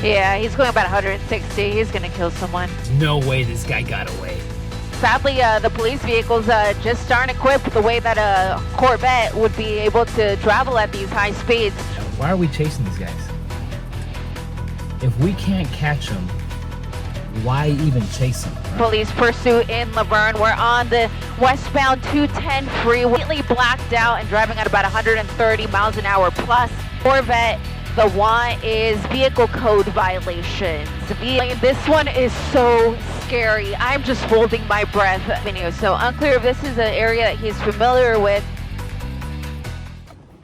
Yeah, he's going about 160. He's gonna kill someone. No way this guy got away. Sadly, the police vehicles just aren't equipped the way that a Corvette would be able to travel at these high speeds. Why are we chasing these guys? If we can't catch them, why even chase them? Right? Police pursuit in Laverne. We're on the westbound 210 freeway, completely blacked out and driving at about 130 miles an hour plus. Corvette, the one is vehicle code violations. This one is so scary. I'm just holding my breath. So unclear if this is an area that he's familiar with.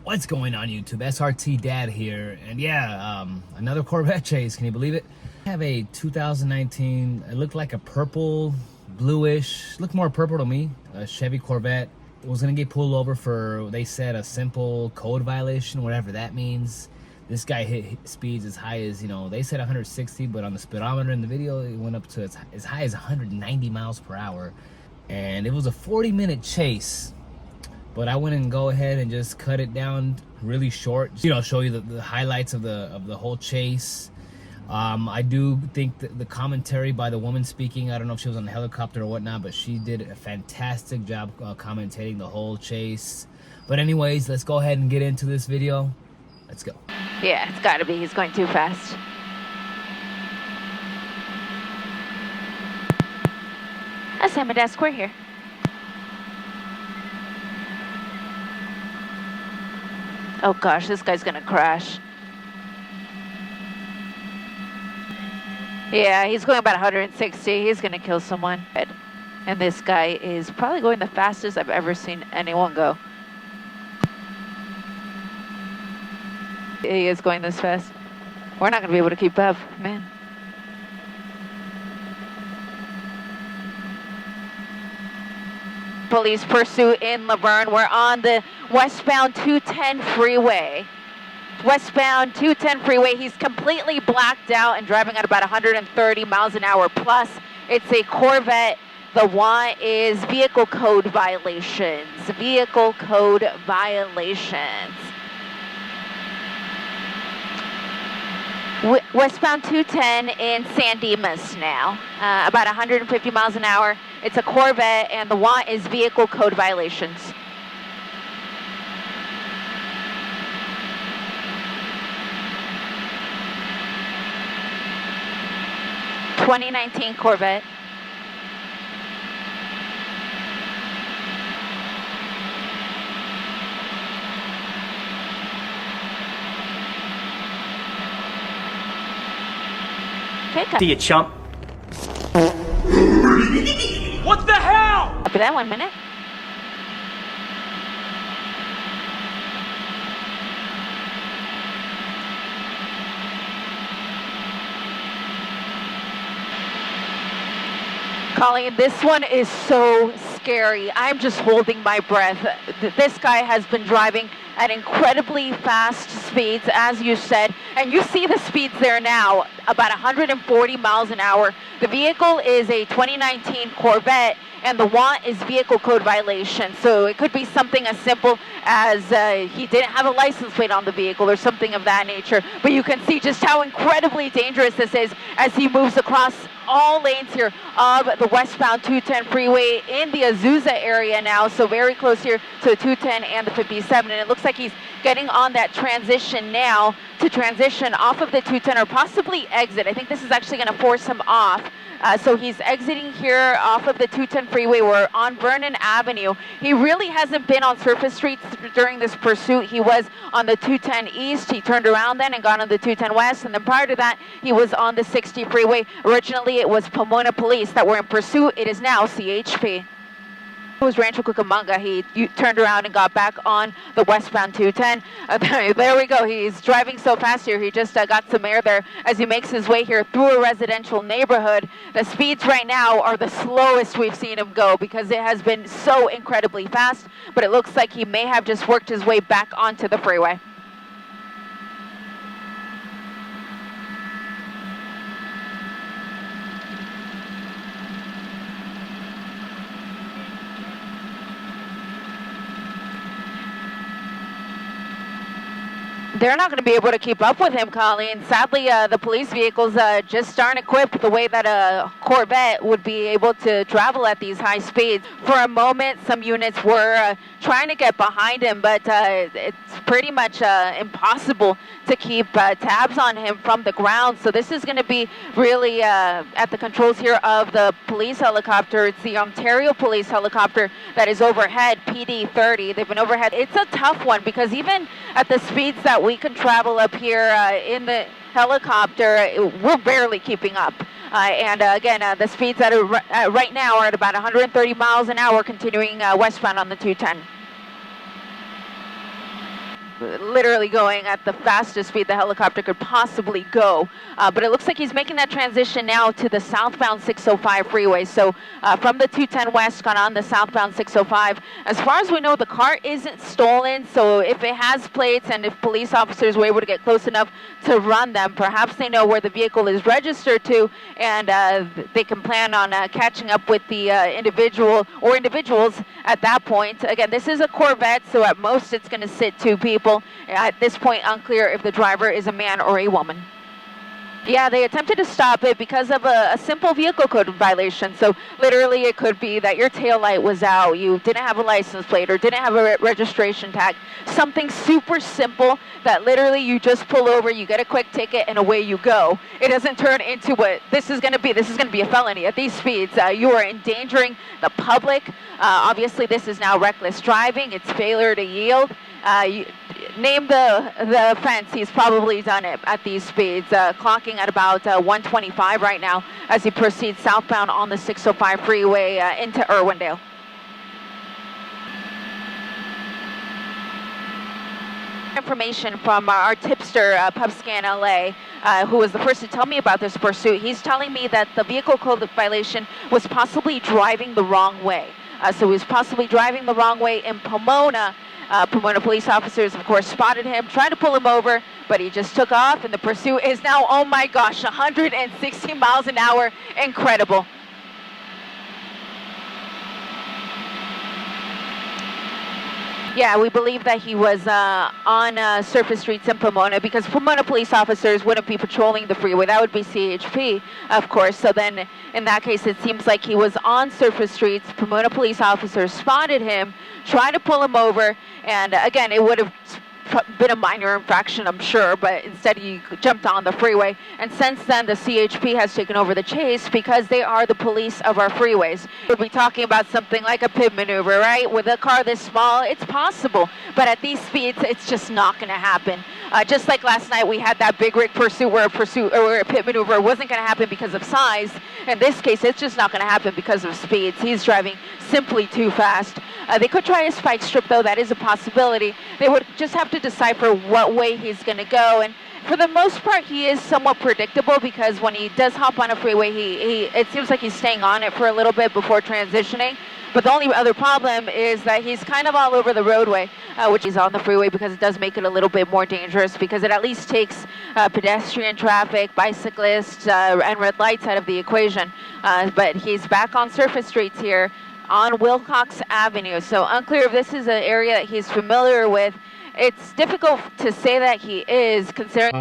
What's going on, YouTube? SRT Dad here, and yeah, another Corvette chase. Can you believe it? I have a 2019. It looked like a purple, bluish. Looked more purple to me. A Chevy Corvette. It was gonna get pulled over for, they said, a simple code violation, whatever that means. This guy hit speeds as high as, they said 160, but on the speedometer in the video, it went up to as high as 190 miles per hour, and it was a 40-minute chase. But I went and go ahead and just cut it down really short. Show you the highlights of the whole chase. I do think that the commentary by the woman speaking, I don't know if she was on the helicopter or whatnot, but she did a fantastic job commentating the whole chase. But anyways, let's go ahead and get into this video. Let's go. Yeah, it's gotta be. He's going too fast. That's him at that square here. Oh gosh, this guy's gonna crash. Yeah, he's going about 160. He's gonna kill someone. And this guy is probably going the fastest I've ever seen anyone go. He is going this fast. We're not gonna be able to keep up, man. Police pursuit in Laverne. We're on the westbound 210 freeway. Westbound 210 freeway. He's completely blacked out and driving at about 130 miles an hour plus. It's a Corvette. The one is vehicle code violations. Vehicle code violations. Westbound 210 in San Dimas now, about 150 miles an hour. It's a Corvette, and the one is vehicle code violations. '19 Corvette. See you, chump. What the hell? Copy that, 1 minute. Colleen, this one is so scary. I'm just holding my breath. This guy has been driving at incredibly fast speeds, as you said, and you see the speeds there now, about 140 miles an hour. The vehicle is a 2019 Corvette, and the want is vehicle code violation. So it could be something as simple as he didn't have a license plate on the vehicle or something of that nature. But you can see just how incredibly dangerous this is as he moves across all lanes here of the westbound 210 freeway in the Azusa area now, so very close here to the 210 and the 57, and it looks like he's getting on that transition now to transition off of the 210 or possibly exit. I think this is actually going to force him off. So he's exiting here off of the 210 freeway. We're on Vernon Avenue. He really hasn't been on surface streets during this pursuit. He was on the 210 East. He turned around then and got on the 210 West. And then prior to that, he was on the 60 freeway. Originally, it was Pomona Police that were in pursuit. It is now CHP. It was Rancho Cucamonga. He turned around and got back on the westbound 210. There we go. He's driving so fast here. He just got some air there as he makes his way here through a residential neighborhood. The speeds right now are the slowest we've seen him go because it has been so incredibly fast, but it looks like he may have just worked his way back onto the freeway. They're not going to be able to keep up with him, Colleen. Sadly, the police vehicles just aren't equipped the way that a Corvette would be able to travel at these high speeds. For a moment, some units were trying to get behind him, but it's pretty much impossible to keep tabs on him from the ground. So this is going to be really at the controls here of the police helicopter. It's the Ontario police helicopter that is overhead, PD 30. They've been overhead. It's a tough one because even at the speeds that we can travel up here in the helicopter, we're barely keeping up. And again, the speeds that are right now are at about 130 miles an hour, continuing westbound on the 210. Literally going at the fastest speed the helicopter could possibly go. But it looks like he's making that transition now to the southbound 605 freeway. So from the 210 west, gone on the southbound 605. As far as we know, the car isn't stolen. So if it has plates and if police officers were able to get close enough to run them, perhaps they know where the vehicle is registered to, and they can plan on catching up with the individual or individuals at that point. Again, this is a Corvette, so at most it's going to sit two people. At this point, unclear if the driver is a man or a woman. Yeah, they attempted to stop it because of a simple vehicle code violation. So literally it could be that your taillight was out, you didn't have a license plate or didn't have a registration tag. Something super simple that literally you just pull over, you get a quick ticket, and away you go. It doesn't turn into what this is going to be. This is going to be a felony at these speeds. You are endangering the public. Obviously, this is now reckless driving. It's failure to yield. Name the offense, he's probably done it at these speeds, clocking at about 125 right now as he proceeds southbound on the 605 freeway into Irwindale. Information from our tipster, PubScan LA, who was the first to tell me about this pursuit. He's telling me that the vehicle code violation was possibly driving the wrong way. So he was possibly driving the wrong way in Pomona. Pomona police officers, of course, spotted him, tried to pull him over, but he just took off, and the pursuit is now, oh my gosh, 160 miles an hour. Incredible. Yeah, we believe that he was on surface streets in Pomona because Pomona police officers wouldn't be patrolling the freeway. That would be CHP, of course. So then, in that case, it seems like he was on surface streets. Pomona police officers spotted him, tried to pull him over, and again, it would have been a minor infraction, I'm sure, but instead he jumped on the freeway. And since then, the CHP has taken over the chase because they are the police of our freeways. We'll be talking about something like a pit maneuver, right? With a car this small, it's possible, but at these speeds, it's just not going to happen. Just like last night, we had that big rig pursuit where a pit maneuver wasn't going to happen because of size. In this case, it's just not going to happen because of speeds. He's driving simply too fast. They could try a spike strip, though. That is a possibility. They would just have to decipher what way he's going to go. And for the most part, he is somewhat predictable because when he does hop on a freeway, it seems like he's staying on it for a little bit before transitioning. But the only other problem is that he's kind of all over the roadway, which is on the freeway, because it does make it a little bit more dangerous because it at least takes pedestrian traffic, bicyclists, and red lights out of the equation. But he's back on surface streets here on Wilcox Avenue. So unclear if this is an area that he's familiar with. It's difficult to say that he is, considering...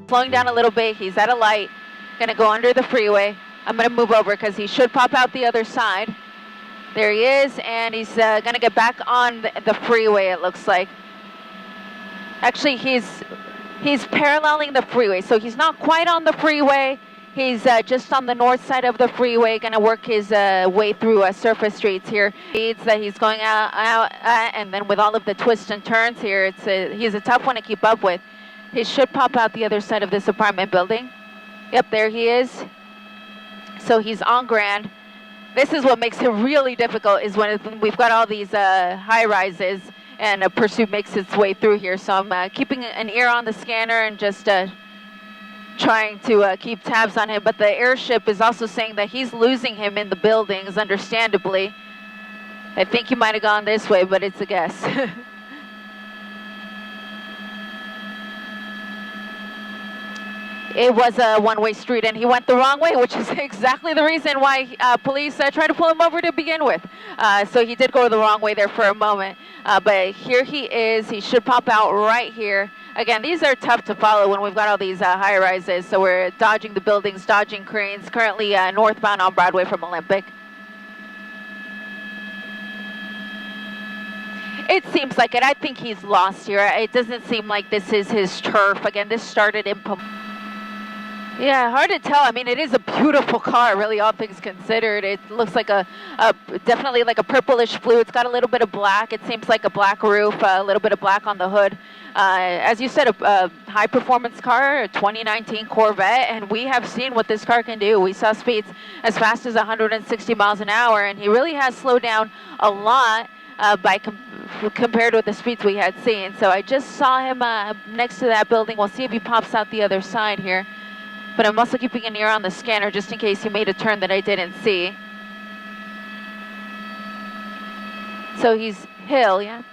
slowing down a little bit. He's at a light, gonna go under the freeway. I'm gonna move over because he should pop out the other side. There he is, and he's gonna get back on the freeway, it looks like. Actually, he's paralleling the freeway, so he's not quite on the freeway. He's just on the north side of the freeway, gonna work his way through surface streets here. Speeds that he's going out, and then with all of the twists and turns here, he's a tough one to keep up with. He should pop out the other side of this apartment building. Yep, there he is. So he's on Grand. This is what makes it really difficult, is when we've got all these high rises and a pursuit makes its way through here. So I'm keeping an ear on the scanner and just trying to keep tabs on him. But the airship is also saying that he's losing him in the buildings, understandably. I think he might have gone this way, but it's a guess. It was a one-way street, and he went the wrong way, which is exactly the reason why police tried to pull him over to begin with. So he did go the wrong way there for a moment. But here he is. He should pop out right here. Again, these are tough to follow when we've got all these high-rises. So we're dodging the buildings, dodging cranes, currently northbound on Broadway from Olympic. It seems like it. I think he's lost here. It doesn't seem like this is his turf. Again, this started in... Yeah, hard to tell. I mean, it is a beautiful car, really, all things considered. It looks like definitely like a purplish blue. It's got a little bit of black. It seems like a black roof, a little bit of black on the hood. As you said, a high-performance car, a 2019 Corvette, and we have seen what this car can do. We saw speeds as fast as 160 miles an hour, and he really has slowed down a lot compared with the speeds we had seen. So I just saw him next to that building. We'll see if he pops out the other side here. But I'm also keeping an ear on the scanner just in case he made a turn that I didn't see. So he's Hill, yeah?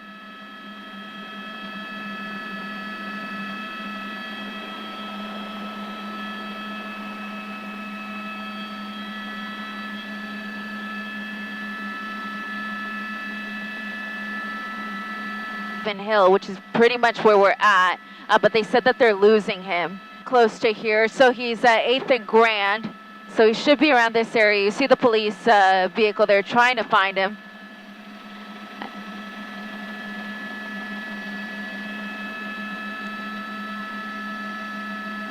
Hill, which is pretty much where we're at, but they said that they're losing him close to here. So he's 8th and Grand, so he should be around this area. You see the police vehicle there trying to find him.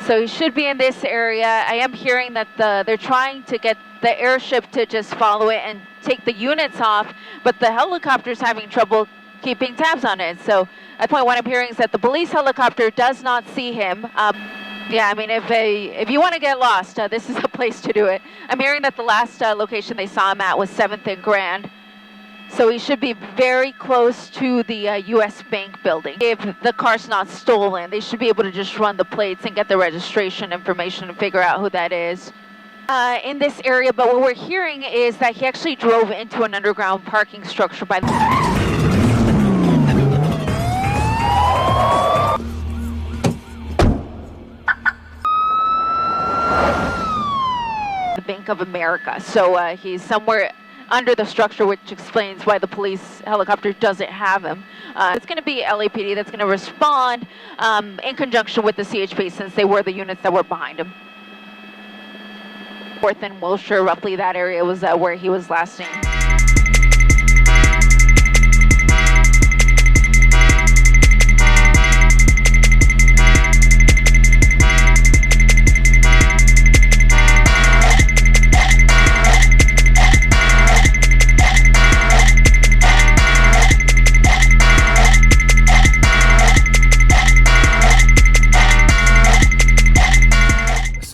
So he should be in this area. I am hearing that they're trying to get the airship to just follow it and take the units off, but the helicopter's having trouble keeping tabs on it. So at point what I'm hearing is that the police helicopter does not see him. Yeah, I mean, if you want to get lost, this is a place to do it. I'm hearing that the last location they saw him at was 7th and Grand. So he should be very close to the U.S. Bank building. If the car's not stolen, they should be able to just run the plates and get the registration information and figure out who that is. In this area, but what we're hearing is that he actually drove into an underground parking structure by the... Bank of America. So he's somewhere under the structure, which explains why the police helicopter doesn't have him. It's going to be LAPD that's going to respond in conjunction with the CHP, since they were the units that were behind him. 4th and Wilshire, roughly that area was where he was last seen.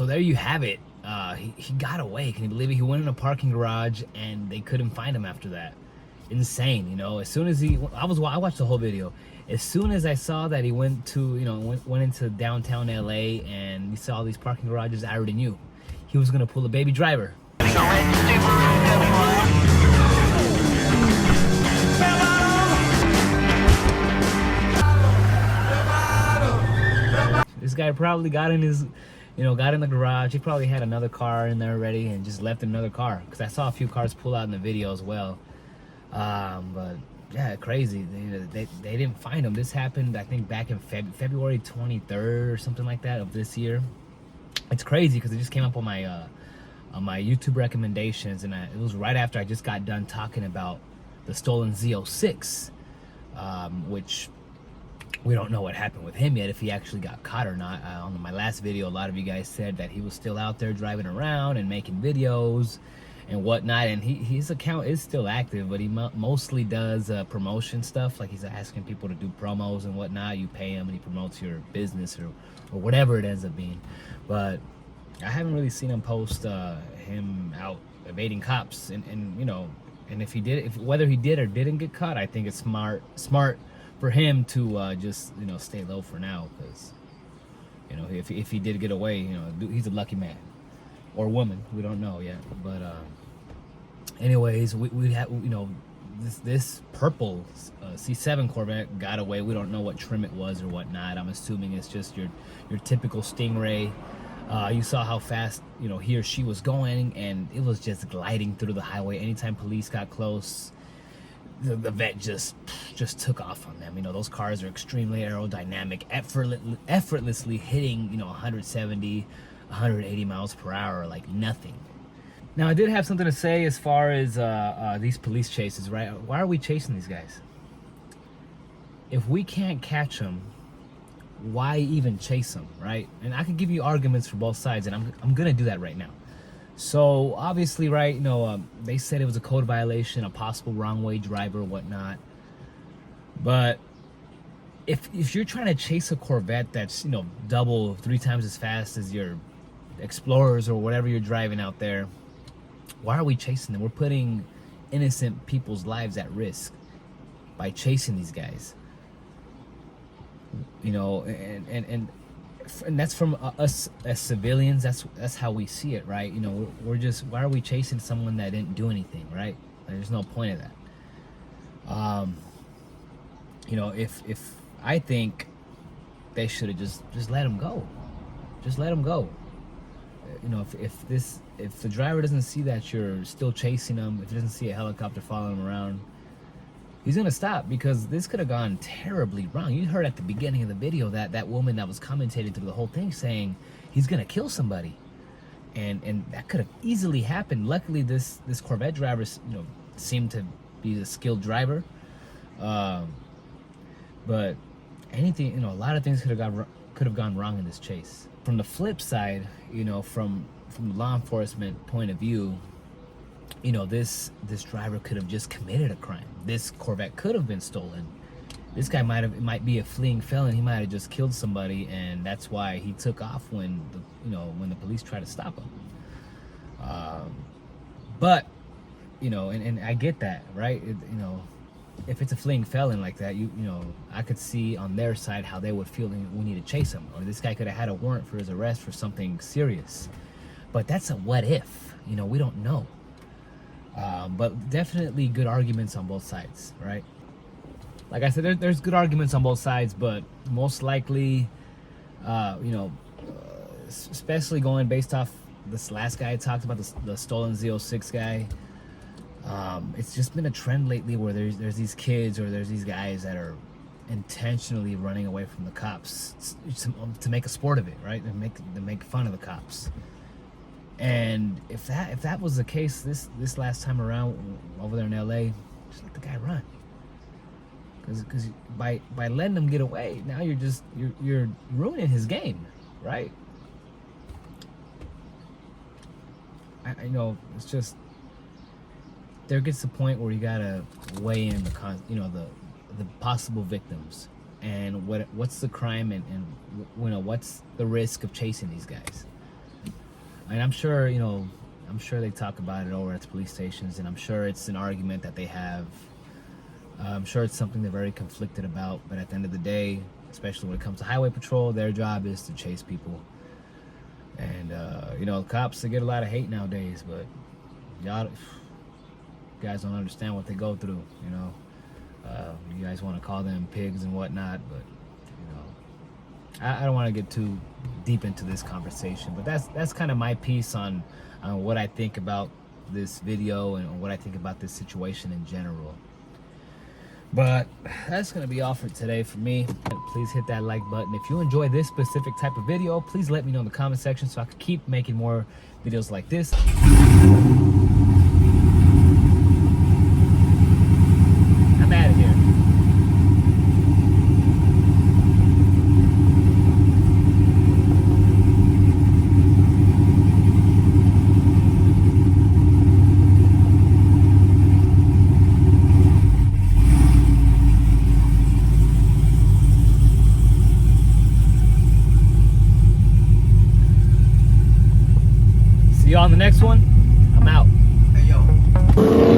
There you have it. He got away. Can you believe it? He went in a parking garage and they couldn't find him after that. Insane, you know. As soon as I watched the whole video. As soon as I saw that he went to, went into downtown LA and we saw these parking garages, I already knew he was gonna pull a baby driver. This guy probably got in his, got in the garage. He probably had another car in there already and just left another car. Because I saw a few cars pull out in the video as well. But yeah, crazy. They didn't find him. This happened, I think, back in February 23rd or something like that of this year. It's crazy because it just came up on my YouTube recommendations, and it was right after I just got done talking about the stolen Z06, which we don't know what happened with him yet, if he actually got caught or not. On my last video, a lot of you guys said that he was still out there driving around and making videos and whatnot, and his account is still active, but he mostly does promotion stuff, like he's asking people to do promos and whatnot. You pay him and he promotes your business or whatever it ends up being. But I haven't really seen him post him out evading cops, and you know, and if he did, if whether he did or didn't get caught, I think it's smart for him to just, you know, stay low for now, because, you know, if he did get away, you know, he's a lucky man or woman, we don't know yet. But anyways, we have, you know, this purple C7 Corvette got away. We don't know what trim it was or whatnot. I'm assuming it's just your typical Stingray. You saw how fast, you know, he or she was going, and it was just gliding through the highway. Anytime police got close, the vet just took off on them. You know, those cars are extremely aerodynamic, effortlessly hitting, you know, 170, 180 miles per hour like nothing. Now, I did have something to say as far as these police chases, right? Why are we chasing these guys? If we can't catch them, why even chase them, right? And I can give you arguments for both sides, and I'm gonna do that right now. So obviously, right, you know, they said it was a code violation, a possible wrong way driver, whatnot. But if you're trying to chase a Corvette that's, you know, double, 3 times as fast as your Explorers or whatever you're driving out there, why are we chasing them? We're putting innocent people's lives at risk by chasing these guys. You know, and that's from us as civilians. That's how we see it, right? You know, we're just, why are we chasing someone that didn't do anything, right? There's no point of that. You know, if I think they should have just let him go. Just let him go. You know, if the driver doesn't see that you're still chasing him, if he doesn't see a helicopter following him around, he's gonna stop, because this could have gone terribly wrong. You heard at the beginning of the video that woman that was commentating through the whole thing saying he's gonna kill somebody, and that could have easily happened. Luckily, this Corvette driver, you know, seemed to be a skilled driver, but anything, you know, a lot of things could have gone wrong in this chase. From the flip side, you know, from law enforcement point of view, you know, this driver could have just committed a crime. This Corvette could have been stolen. This guy might be a fleeing felon. He might have just killed somebody, and that's why he took off when the police tried to stop him. But you know, and I get that, right? You know, if it's a fleeing felon like that, you know, I could see on their side how they would feel we need to chase him, or this guy could have had a warrant for his arrest for something serious. But that's a what if. You know, we don't know. But definitely good arguments on both sides, right? Like I said, there's good arguments on both sides, but most likely, you know, especially going based off this last guy I talked about, the stolen Z06 guy, it's just been a trend lately where there's these kids or there's these guys that are intentionally running away from the cops to make a sport of it, right? To make fun of the cops. And if that was the case this last time around over there in LA, just let the guy run. Because by letting him get away, now you're ruining his game, right? I know, it's just, there gets the point where you gotta weigh in the possible victims and what's the crime and you know, what's the risk of chasing these guys. And I'm sure, you know, they talk about it over at the police stations, and I'm sure it's an argument that they have. I'm sure it's something they're very conflicted about, but at the end of the day, especially when it comes to highway patrol, their job is to chase people. And you know, cops, they get a lot of hate nowadays, but y'all guys don't understand what they go through, you know. You guys want to call them pigs and whatnot, but you know, I don't want to get too deep into this conversation, but that's kind of my piece on what I think about this video and what I think about this situation in general. But that's gonna be all for today for me. Please hit that like button. If you enjoy this specific type of video, please let me know in the comment section so I can keep making more videos like this. I'm out of here. the next one. I'm out. Hey, yo.